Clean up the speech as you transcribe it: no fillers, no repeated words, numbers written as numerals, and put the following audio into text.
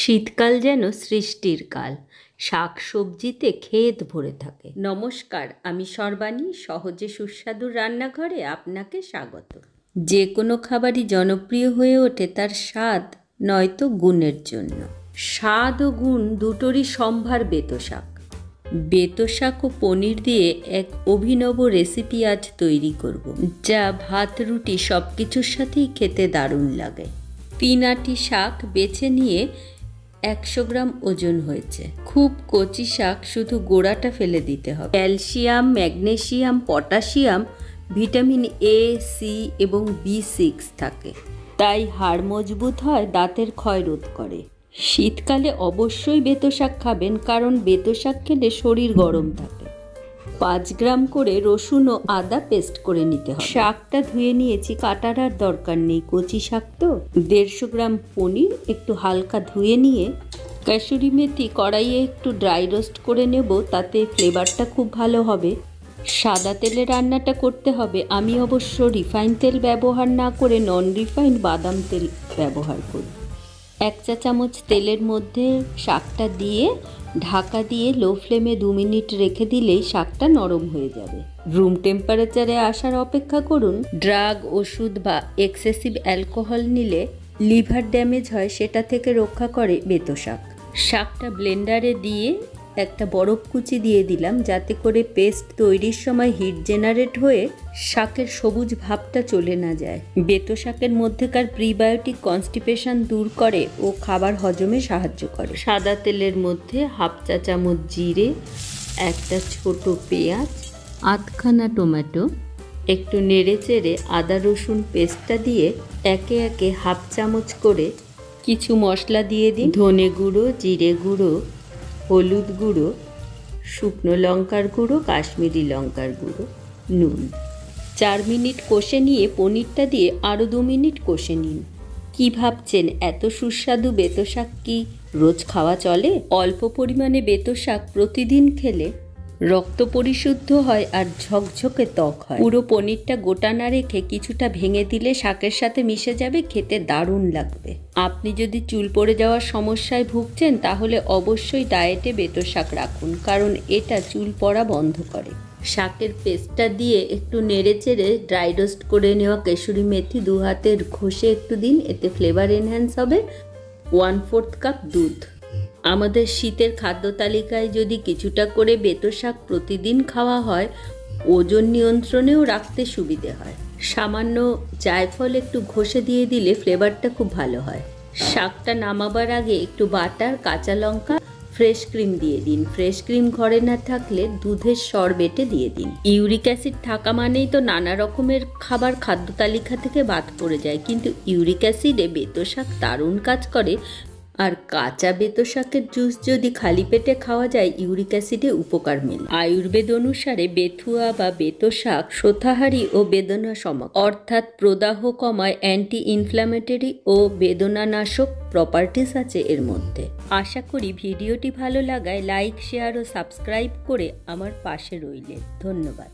শীতকাল যেন সৃষ্টির কাল, শাকসবজিতে ক্ষেত ভরে থাকে। নমস্কার, আমি সর্বাণী। সহজে সুস্বাদু রান্নাঘরে আপনাকে স্বাগত। যে কোনো খাবারই জনপ্রিয় হয়ে ওঠে তার স্বাদ নয়তো গুণের জন্য। স্বাদ ও গুণ দুটোরই সম্ভার বেতো শাক। বেতো শাক ও পনির দিয়ে এক অভিনব রেসিপি আজ তৈরি করব, যা ভাত রুটি সব কিছুর সাথেই খেতে দারুণ লাগে। 3 আঁটি শাক বেছে নিয়ে 100 গ্রাম ওজন হয়েছে। খুব কচি শাক, শুধু গোড়াটা ফেলে দিতে হবে। Calcium, magnesium, potassium, vitamin A, C এবং B6 থাকে, তাই হাড় মজবুত হয়, দাঁতের ক্ষয় রোধ করে। শীতকালে অবশ্যই বেতো শাক খাবেন, কারণ বেতো শাক খেলে শরীর গরম থাকে। 5 গ্রাম করে রসুন ও আদা পেস্ট করে নিতে হবে। শাকটা ধুয়ে নিয়েছি, কাটার আর দরকার নেই, কচি শাক তো। 150 গ্রাম পনির একটু হালকা ধুয়ে নিয়ে কাসুরি মেথি কড়াইয়ে একটু ড্রাই রোস্ট করে নেব, তাতে ফ্লেভারটা খুব ভালো হবে। সাদা তেলে রান্নাটা করতে হবে। আমি অবশ্য রিফাইন তেল ব্যবহার না করে নন রিফাইন বাদাম তেল ব্যবহার করি। 1 চা চামচ তেলের মধ্যে শাকটা দিয়ে ঢাকা দিয়ে লো ফ্লেমে 2 মিনিট রেখে দিলেই শাকটা নরম হয়ে যাবে। রুম টেম্পারেচারে আসার অপেক্ষা করুন। ড্রাগ, ওষুধ বা এক্সেসিভ অ্যালকোহল নিলে লিভার ড্যামেজ হয়, সেটা থেকে রক্ষা করে বেতো শাক। শাকটা ব্লেন্ডারে দিয়ে একটা বরফ কুচি দিয়ে দিলাম, যাতে করে পেস্ট তৈরির সময় হিট জেনারেট হয়ে শাকের সবুজ ভাবটা চলে না যায়। বেতো শাকের মধ্যেকার প্রিবায়োটিক কনস্টিপেশন দূর করে ও খাবার হজমে সাহায্য করে। সাদা তেলের মধ্যে 1/2 চা চামচ জিরে, একটা ছোট পেঁয়াজ, 8খানা টমেটো, একটু নেড়ে চেড়ে আদা রসুন পেস্টটা দিয়ে একে একে 1/2 চামচ করে কিছু মশলা দিয়ে দিন। ধনে গুঁড়ো, জিরে গুঁড়ো, হলুদ গুঁড়ো, শুকনো লঙ্কার গুঁড়ো, কাশ্মীরি লঙ্কার গুঁড়ো, নুন। 4 মিনিট কষে নিয়ে পনিরটা দিয়ে আরও 2 মিনিট কষে নিন। কি ভাবছেন, এত সুস্বাদু বেতো শাক কি রোজ খাওয়া চলে? অল্প পরিমাণে বেতো শাক প্রতিদিন খেলে রক্ত পরিশুদ্ধ হয় আর ঝকঝকে ত্বক হয়। পুরো পনিরটা গোটা না রেখে কিছুটা ভেঙে দিলে শাকের সাথে মিশে যাবে, খেতে দারুণ লাগবে। আপনি যদি চুল পড়ে যাওয়ার সমস্যায় ভুগছেন, তাহলে অবশ্যই ডায়েটে বেতো শাক রাখুন, কারণ এটা চুল পড়া বন্ধ করে। শাকের পেস্টটা দিয়ে একটু নেড়ে চেড়ে ড্রাই রোস্ট করে নেওয়া কাসুরি মেথি 2 হাতের ঘষে একটু দিন, এতে ফ্লেভার এনহ্যান্স হবে। 1/4 কাপ দুধ। আমাদের শীতের খাদ্য তালিকায় যদি কিছুটা করে বেতো শাক প্রতিদিন খাওয়া হয়, ওজন নিয়ন্ত্রণেও রাখতে সুবিধে হয়। সামান্য জায়ফল একটু ঘষে দিয়ে দিলে ফ্লেভারটা খুব ভালো হয়। শাকটা নামাবার আগে একটু বাটার, কাঁচা লঙ্কা, ফ্রেশ ক্রিম দিয়ে দিন। ফ্রেশ ক্রিম ঘরে না থাকলে দুধের সর বেটে দিয়ে দিন। ইউরিক অ্যাসিড থাকা মানেই তো নানা রকমের খাবার খাদ্য তালিকা থেকে বাদ পড়ে যায়, কিন্তু ইউরিক অ্যাসিডে বেতো শাক দারুণ কাজ করে। আর কাঁচা বেতো শাকের জুস যদি খালি পেটে খাওয়া যায়, ইউরিক অ্যাসিডে উপকার মেলে। আয়ুর্বেদ অনুসারে বেথুয়া বা বেতো শাক শোথাহারী ও বেদনাশমক, অর্থাৎ প্রদাহ কমায়, অ্যান্টি ইনফ্ল্যামেটরি ও বেদনানাশক প্রপার্টিস আছে এর মধ্যে। আশা করি ভিডিওটি ভালো লাগায় লাইক, শেয়ার ও সাবস্ক্রাইব করে আমার পাশে রইলেন। ধন্যবাদ।